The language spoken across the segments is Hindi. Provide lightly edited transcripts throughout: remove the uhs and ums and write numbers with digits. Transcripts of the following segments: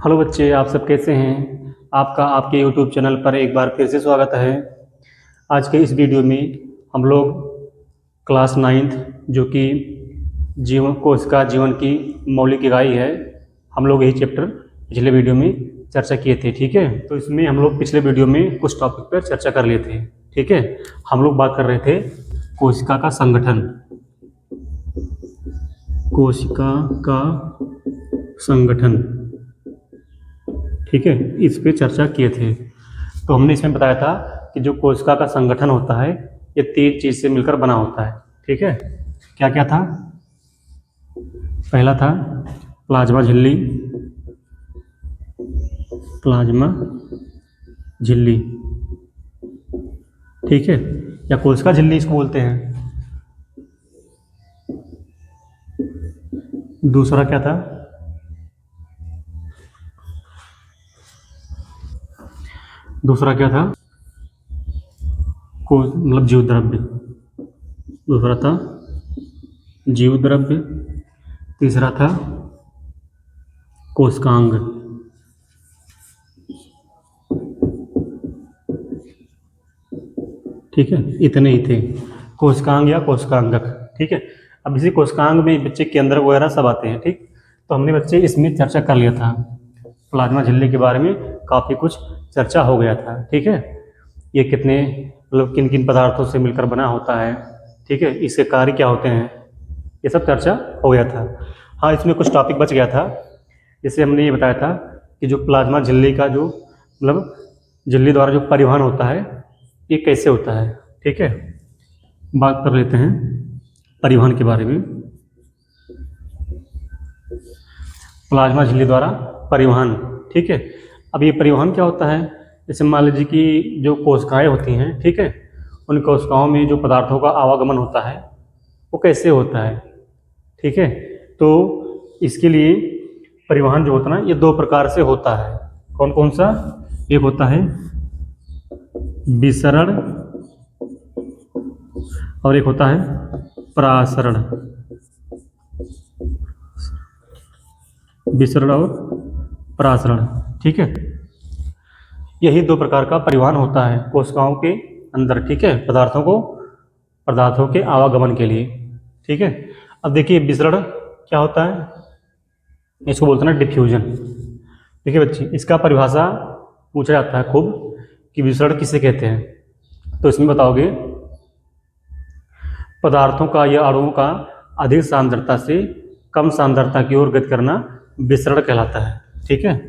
हेलो बच्चे, आप सब कैसे हैं। आपका आपके यूट्यूब चैनल पर एक बार फिर से स्वागत है। आज के इस वीडियो में हम लोग क्लास नाइन्थ जो कि जीवन कोशिका जीवन की मौलिक इकाई है, हम लोग यही चैप्टर पिछले वीडियो में चर्चा किए थे। ठीक है, तो इसमें हम लोग पिछले वीडियो में कुछ टॉपिक पर चर्चा कर लिए थे। ठीक है, हम लोग बात कर रहे थे कोशिका का संगठन। कोशिका का संगठन, ठीक है, इस पे चर्चा किए थे। तो हमने इसमें बताया था कि जो कोशिका का संगठन होता है ये 3 चीज से मिलकर बना होता है। ठीक है, क्या क्या था। पहला था प्लाज्मा झिल्ली, प्लाज्मा झिल्ली, ठीक है, या कोशिका झिल्ली इसको बोलते हैं। दूसरा क्या था, दूसरा क्या था, को मतलब जीव द्रव्य। दूसरा था जीव द्रव्य। तीसरा था कोशिकांग। ठीक है, इतने ही थे, कोशिकांग या कोशिकांगक। ठीक है, अब इसी कोशिकांग में बच्चे केंद्र वगैरह सब आते हैं। ठीक, तो हमने बच्चे इसमें चर्चा कर लिया था, प्लाज्मा झिल्ली के बारे में काफ़ी कुछ चर्चा हो गया था। ठीक है, ये कितने मतलब किन किन पदार्थों से मिलकर बना होता है, ठीक है, इसके कार्य क्या होते हैं, ये सब चर्चा हो गया था। हाँ, इसमें कुछ टॉपिक बच गया था। जैसे हमने ये बताया था कि जो प्लाज्मा झिल्ली का जो मतलब झिल्ली द्वारा जो परिवहन होता है ये कैसे होता है। ठीक है, बात कर लेते हैं परिवहन के बारे में। प्लाज्मा झिल्ली द्वारा परिवहन, ठीक है, अब ये परिवहन क्या होता है। जैसे मान लीजिए कि जो कोशिकाएं होती हैं, ठीक है, उन कोशिकाओं में जो पदार्थों का आवागमन होता है वो कैसे होता है। ठीक है, तो इसके लिए परिवहन जो होता है ना ये 2 प्रकार से होता है। कौन कौन सा, एक होता है विसरण और एक होता है प्रासरण। विसरण और प्रासरण, ठीक है, यही 2 प्रकार का परिवहन होता है कोशिकाओं के अंदर। ठीक है, पदार्थों के आवागमन के लिए। ठीक है, अब देखिए विसरण क्या होता है, इसको बोलते हैं डिफ्यूजन। देखिए बच्चे, इसका परिभाषा पूछा जाता है खूब कि विसरण किसे कहते हैं। तो इसमें बताओगे पदार्थों का या अणुओं का अधिक सांद्रता से कम सांद्रता की ओर गति करना विसरण कहलाता है। ठीक है,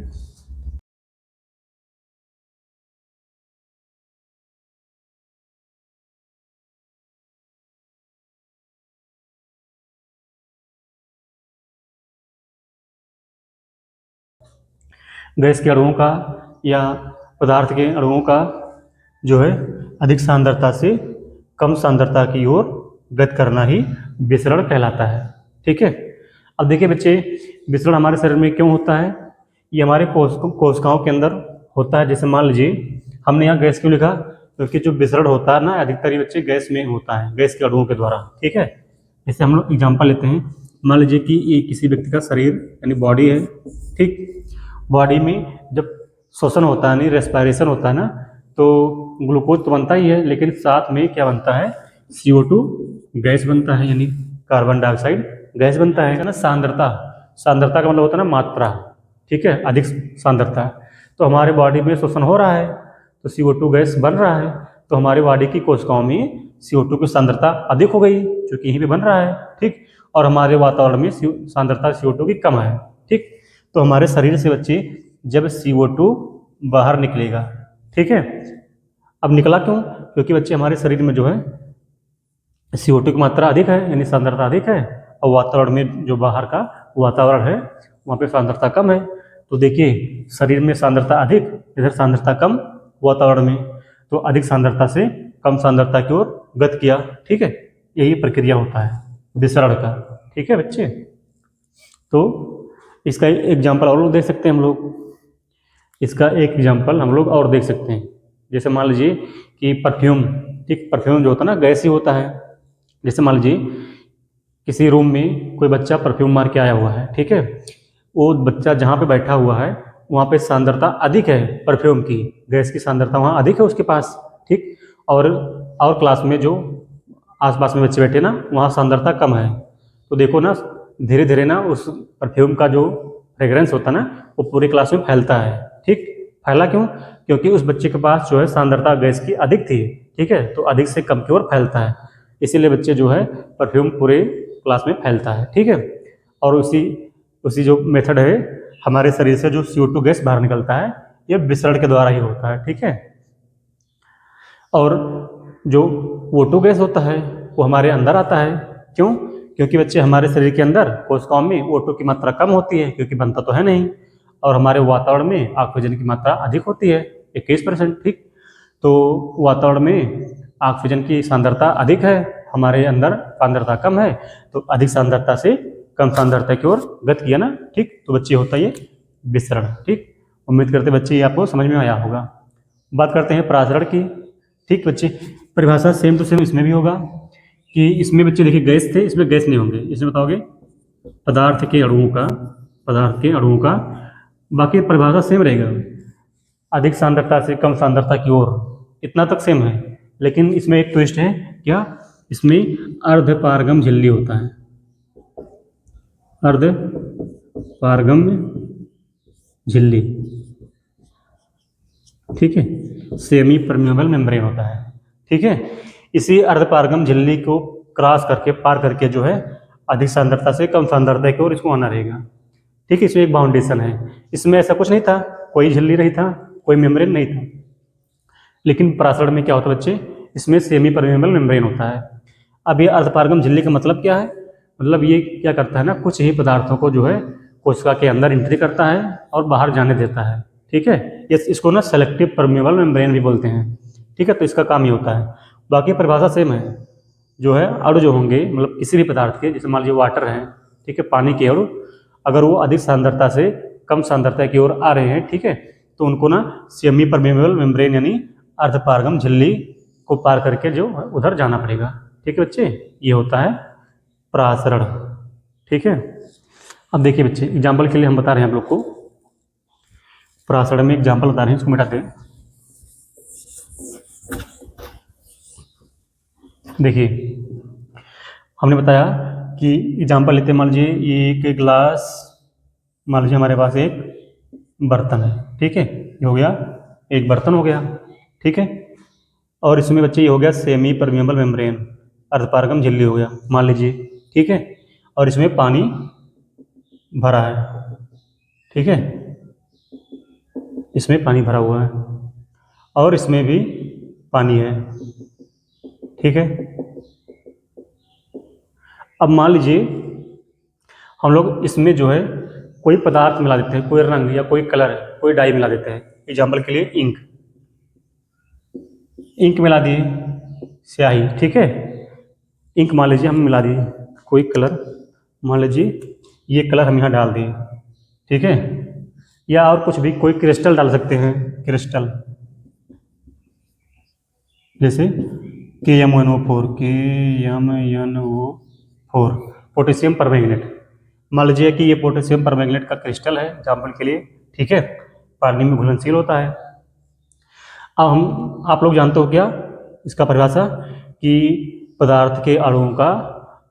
गैस के अणुओं का या पदार्थ के अणुओं का जो है अधिक सांद्रता से कम सांद्रता की ओर गति करना ही विसरण कहलाता है। ठीक है, अब देखिए बच्चे, विसरण हमारे शरीर में क्यों होता है, ये हमारे कोशिकाओं के अंदर होता है। जैसे मान लीजिए हमने यहाँ गैस क्यों लिखा, क्योंकि जो विसरण होता है ना अधिकतर ये बच्चे गैस में होता है, गैस के अणुओं के द्वारा। ठीक है, जैसे हम लोग एग्जाम्पल लेते हैं, मान लीजिए कि ये किसी व्यक्ति का शरीर यानी बॉडी है। ठीक, बॉडी में जब श्वसन होता है, नहीं रेस्पिरेशन होता है ना, तो ग्लूकोज तो बनता ही है, लेकिन साथ में क्या बनता है, CO2 गैस बनता है, यानी कार्बन डाइऑक्साइड गैस बनता है ना। सांद्रता, सांद्रता का मतलब होता है ना मात्रा। ठीक है, अधिक सांद्रता, तो हमारे बॉडी में श्वसन हो रहा है तो CO2 गैस बन रहा है, तो हमारे बॉडी की कोशिकाओं में CO2 की सांद्रता अधिक हो गई क्योंकि यहीं पे बन रहा है। ठीक, और हमारे वातावरण में सांद्रता CO2 की कम है। ठीक, तो हमारे शरीर से बच्चे जब CO2 बाहर निकलेगा, ठीक है, अब निकला क्यों, क्योंकि बच्चे हमारे शरीर में जो है CO2 की मात्रा अधिक है, यानी सांद्रता अधिक है, और वातावरण में जो बाहर का वातावरण है वहाँ पे सांद्रता कम है। तो देखिए, शरीर में सांद्रता अधिक, इधर सांद्रता कम वातावरण में, तो अधिक सांद्रता से कम सांद्रता की ओर गति किया। ठीक है, यही प्रक्रिया होता है विसरण का। ठीक है बच्चे, तो इसका एग्जाम्पल और लोग देख सकते हैं हम लोग, इसका एक एग्जाम्पल हम लोग और देख सकते हैं। जैसे मान लीजिए कि परफ्यूम, ठीक, परफ्यूम जो होता है ना गैस ही होता है। जैसे मान लीजिए किसी रूम में कोई बच्चा परफ्यूम मार के आया हुआ है, ठीक है, वो बच्चा जहाँ पे बैठा हुआ है वहाँ पे सांद्रता अधिक है परफ्यूम की, गैस की सांद्रता वहाँ अधिक है उसके पास, ठीक। और क्लास में जो आसपास में बच्चे बैठे ना, वहाँ सांद्रता कम है। तो देखो ना, धीरे धीरे ना उस परफ्यूम का जो फ्रेग्रेंस होता है ना, वो पूरी क्लास में फैलता है, ठीक। फैला क्यों? क्योंकि उस बच्चे के पास जो है सांद्रता गैस की अधिक थी, ठीक है, तो अधिक से कम की ओर फैलता है, इसीलिए बच्चे जो है परफ्यूम पूरे क्लास में फैलता है, ठीक है। और उसी उसी जो मेथड है, हमारे शरीर से जो CO2 गैस बाहर निकलता है, ये विसरण के द्वारा ही होता है, ठीक है। और जो O2 गैस होता है वो हमारे अंदर आता है, क्यों? क्योंकि बच्चे हमारे शरीर के अंदर कोशिकाओं में O2 की मात्रा कम होती है, क्योंकि बनता तो है नहीं, और हमारे वातावरण में ऑक्सीजन की मात्रा अधिक होती है 21%, ठीक। तो वातावरण में ऑक्सीजन की सांद्रता अधिक है, हमारे अंदर सांद्रता कम है, तो अधिक सांद्रता से कम सांद्रता की ओर गति किया ना, ठीक। तो बच्चे होता है ये विसरण, ठीक। उम्मीद करते बच्चे ये आपको समझ में आया होगा। बात करते हैं परासरण की, ठीक बच्चे। परिभाषा सेम टू सेम इसमें भी होगा कि इसमें बच्चे देखिए गैस थे, इसमें गैस नहीं होंगे, इसमें बताओगे पदार्थ के अणुओं का, बाकी परिभाषा सेम रहेगा, अधिक सांद्रता से कम सांद्रता की ओर, इतना तक सेम है। लेकिन इसमें एक ट्विस्ट है, क्या? इसमें अर्धपारगम झिल्ली होता है, अर्धपारगम झिल्ली, ठीक है, सेमी परमेबल मेम्ब्रेन होता है, ठीक है। इसी अर्धपारगम झिल्ली को क्रॉस करके, पार करके जो है अधिक सांद्रता से कम सांद्रता की ओर इसको आना रहेगा, ठीक है। इसमें एक बाउंडेशन है, इसमें ऐसा कुछ नहीं था, कोई झिल्ली नहीं था, कोई मेम्ब्रेन नहीं था। लेकिन परासरण में क्या होता है बच्चे, इसमें सेमी परमेबल मेम्ब्रेन होता है। अब ये अर्धपारगम झिल्ली का मतलब क्या है? मतलब ये क्या करता है ना, कुछ ही पदार्थों को जो है कोशिका के अंदर एंट्री करता है और बाहर जाने देता है, ठीक है। ये इसको ना सेलेक्टिव परमेबल मेम्ब्रेन भी बोलते हैं, ठीक है। तो इसका काम ये होता है, बाकी परिभाषा सेम है। जो है अणु जो होंगे, मतलब किसी भी पदार्थ के, जैसे मान लीजिए वाटर है, ठीक है, पानी के अणु, अगर वो अधिक सांद्रता से कम सांद्रता की ओर आ रहे हैं, ठीक है, तो उनको ना सेमी परमेबल मेम्ब्रेन यानी अर्धपारगम झिल्ली को पार करके जो उधर जाना पड़ेगा, ठीक है बच्चे। ये होता है परासरण, ठीक है। अब देखिए बच्चे, एग्जाम्पल के लिए हम बता रहे हैं आप लोग को, परासरण में एग्जाम्पल बता रहे हैं, इसको मिटाते हैं। देखिए हमने बताया कि एग्जाम्पल लेते हैं, मान लीजिए ये एक गिलास, मान लीजिए हमारे पास एक बर्तन है, ठीक है, ये हो गया एक बर्तन हो गया, ठीक है। और इसमें बच्चे ये हो गया सेमी परमेबल मेम्ब्रेन, अर्धपारगम झिल्ली हो गया मान लीजिए, ठीक है। और इसमें पानी भरा है, ठीक है, इसमें पानी भरा हुआ है, और इसमें भी पानी है, ठीक है। अब मान लीजिए हम लोग इसमें जो है कोई पदार्थ मिला देते हैं, कोई रंग या कोई कलर, कोई डाई मिला देते हैं। एग्जाम्पल के लिए इंक मिला दिए, स्याही, ठीक है। इंक मान लीजिए हम मिला दिए, कोई कलर मान लीजिए ये कलर हम यहाँ डाल दिए, ठीक है। या और कुछ भी, कोई क्रिस्टल डाल सकते हैं, क्रिस्टल, जैसे KMnO4 पोटेशियम परमैंगनेट, मान लीजिए कि ये पोटेशियम परमैंगनेट का क्रिस्टल है एग्जाम्पल के लिए, ठीक है, पानी में घुलनशील होता है। अब आप लोग जानते हो क्या इसका परिभाषा, कि पदार्थ के अणुओं का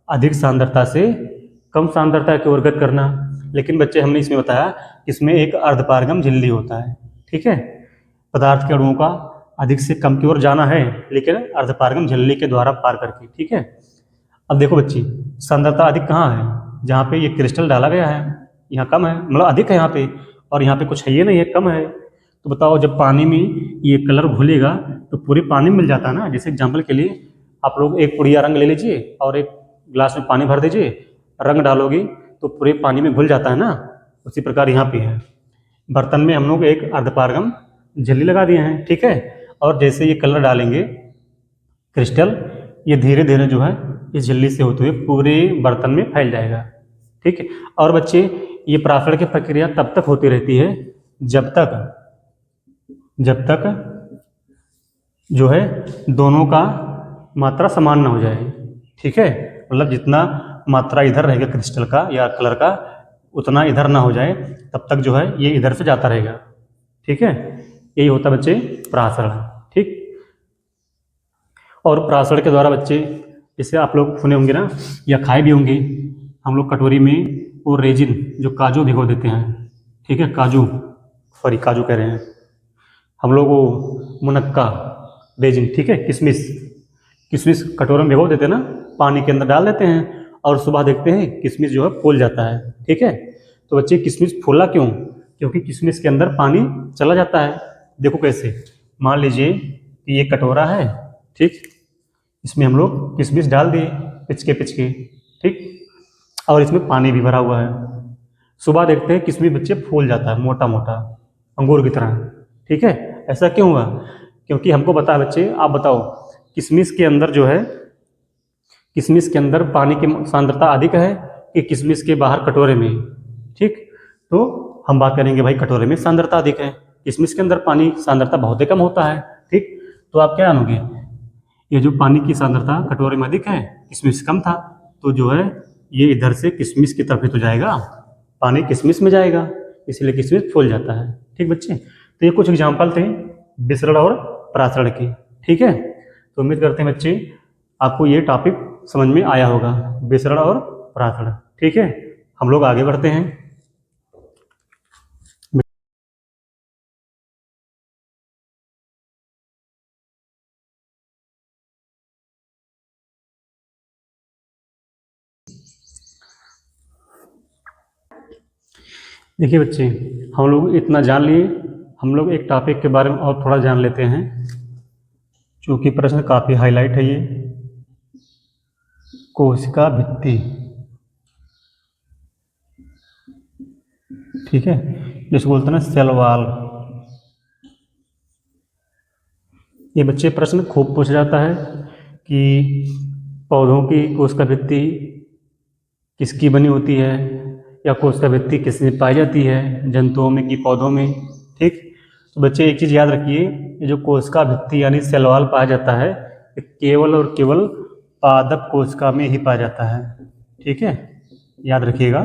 अधिक सांद्रता से कम सांद्रता की ओर गति करना। लेकिन बच्चे हमने इसमें बताया कि इसमें एक अर्धपारगम झिल्ली होता है, ठीक है। पदार्थ के अणुओं का अधिक से कम की ओर जाना है, लेकिन अर्धपारगम झिल्ली के द्वारा पार करके, ठीक है। अब देखो बच्ची, सांद्रता अधिक कहाँ है? जहाँ पे ये क्रिस्टल डाला गया है, यहाँ कम है, मतलब अधिक है यहाँ पे, और यहाँ पे कुछ है ये नहीं है, कम है। तो बताओ जब पानी में ये कलर घुलेगा तो पूरे पानी में मिल जाता है ना। जैसे एग्जाम्पल के लिए आप लोग एक पुड़िया रंग ले लीजिए और एक गिलास में पानी भर दीजिए, रंग डालोगे तो पूरे पानी में घुल जाता है ना। उसी प्रकार यहाँ पे है, बर्तन में हम लोग एक अर्धपारगम झिल्ली लगा दिए हैं, ठीक है। और जैसे ये कलर डालेंगे क्रिस्टल, ये धीरे धीरे जो है इस झिल्ली से होते हुए पूरे बर्तन में फैल जाएगा, ठीक है। और बच्चे ये परासरण की प्रक्रिया तब तक होती रहती है जब तक जो है दोनों का मात्रा समान ना हो जाए, ठीक है। मतलब जितना मात्रा इधर रहेगा क्रिस्टल का या कलर का, उतना इधर ना हो जाए तब तक जो है ये इधर से जाता रहेगा। ठीक है, यही होता है बच्चे परासरण। ठीक, और परासरण के द्वारा बच्चे, जैसे आप लोग सुने होंगे ना या खाए भी होंगे, हम लोग कटोरी में वो रेजिन जो काजू भिगो देते हैं। ठीक है, काजू, सॉरी काजू कह रहे हैं हम लोग, वो मुनक्का रेजिन, ठीक है, किशमिश, किशमिश कटोरे में भिगो देते हैं ना, पानी के अंदर डाल देते हैं और सुबह देखते हैं किशमिश जो है फूल जाता है। ठीक है, तो बच्चे किशमिश फूला क्यों? क्योंकि किशमिश के अंदर पानी चला जाता है। देखो कैसे, मान लीजिए कि ये कटोरा है, ठीक, इसमें हम लोग किशमिश डाल दिए पिचके पिचके, ठीक, और इसमें पानी भी भरा हुआ है। सुबह देखते हैं किशमिश बच्चे फूल जाता है मोटा मोटा अंगूर की तरह। ठीक है, ऐसा क्यों हुआ? क्योंकि हमको पता है बच्चे, आप बताओ, किशमिश के अंदर जो है, किशमिश के अंदर पानी की सांद्रता अधिक है कि किशमिश के बाहर कटोरे में? ठीक, तो हम बात करेंगे भाई कटोरे में सांद्रता अधिक है, किशमिश के अंदर पानी सांद्रता बहुत ही कम होता है। ठीक, तो आप क्या मानोगे, ये जो पानी की सांद्रता कटोरे में अधिक है, किशमिश कम था, तो जो है ये इधर से किशमिश की तरफ ही तो जाएगा, पानी किशमिश में जाएगा, इसलिए किशमिश फूल जाता है। ठीक बच्चे, तो ये कुछ एग्जाम्पल थे विसरण और परासरण के। ठीक है, तो उम्मीद करते हैं बच्चे आपको ये टॉपिक समझ में आया होगा, विसरण और परासरण। ठीक है, हम लोग आगे बढ़ते हैं। देखिए बच्चे, हम लोग इतना जान लिए, हम लोग एक टॉपिक के बारे में और थोड़ा जान लेते हैं, चूंकि प्रश्न काफ़ी हाईलाइट है ये, कोशिका भित्ति। ठीक है, जिसको बोलते हैं ना सेल वॉल। ये बच्चे प्रश्न खूब पूछा जाता है कि पौधों की कोशिका भित्ति किसकी बनी होती है, या कोशिका भित्ति किसमें पाई जाती है, जंतुओं में कि पौधों में। ठीक, तो बच्चे एक चीज़ याद रखिए, ये जो कोशिका भित्ति यानी सेल वॉल पाया जाता है, ये केवल और केवल पादप कोशिका में ही पाया जाता है। ठीक है, याद रखिएगा,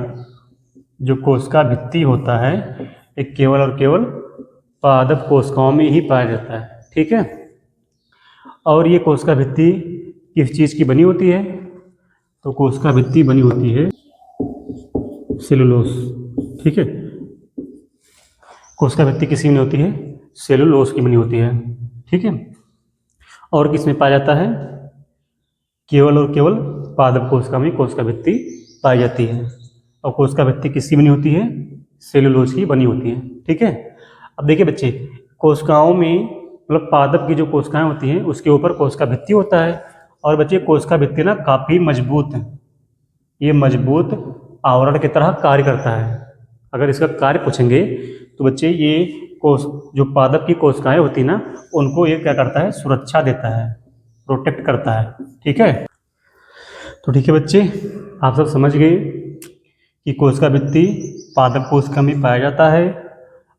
जो कोशिका भित्ति होता है ये केवल और केवल पादप कोशिकाओं में ही पाया जाता है। ठीक है, और ये कोशिका भित्ति किस चीज़ की बनी होती है? तो कोशिका भित्ति बनी होती है सेलुलोज। ठीक है, कोशिका भित्ति किसकी बनी होती है? सेलुलोज की बनी होती है। ठीक है, और किस में पाया जाता है? केवल और केवल पादप कोशिका में कोशिका भित्ति पाई जाती है। और कोशिका भित्ति किसकी बनी होती है? सेलुलोज की बनी होती है। ठीक है, अब देखिए बच्चे, कोशिकाओं में मतलब पादप की जो कोशिकाएं होती हैं उसके ऊपर कोशिका भित्ति होता है, और बच्चे कोशिका भित्ति ना काफ़ी मजबूत है, ये मजबूत आवरण की तरह कार्य करता है। अगर इसका कार्य पूछेंगे तो बच्चे ये कोश जो पादप की कोशिकाएं होती है ना, उनको ये क्या करता है? सुरक्षा देता है, प्रोटेक्ट करता है। ठीक है, तो ठीक है बच्चे, आप सब समझ गए कि कोशिका भित्ति पादप कोशिका में पाया जाता है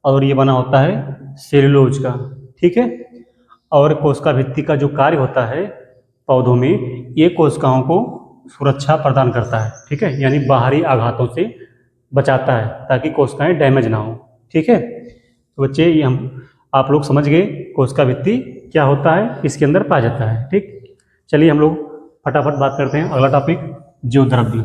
और ये बना होता है सेलुलोज का। ठीक है, और कोशिका भित्ति का जो कार्य होता है पौधों में, ये कोशिकाओं को सुरक्षा प्रदान करता है। ठीक है, यानी बाहरी आघातों से बचाता है ताकि कोशिकाएं डैमेज ना हो। ठीक है, तो बच्चे ये आप लोग समझ गए कोशिका भित्ति क्या होता है, इसके अंदर पाया जाता है। ठीक, चलिए हम लोग फटाफट बात करते हैं अगला टॉपिक, ज्योद्रव्य।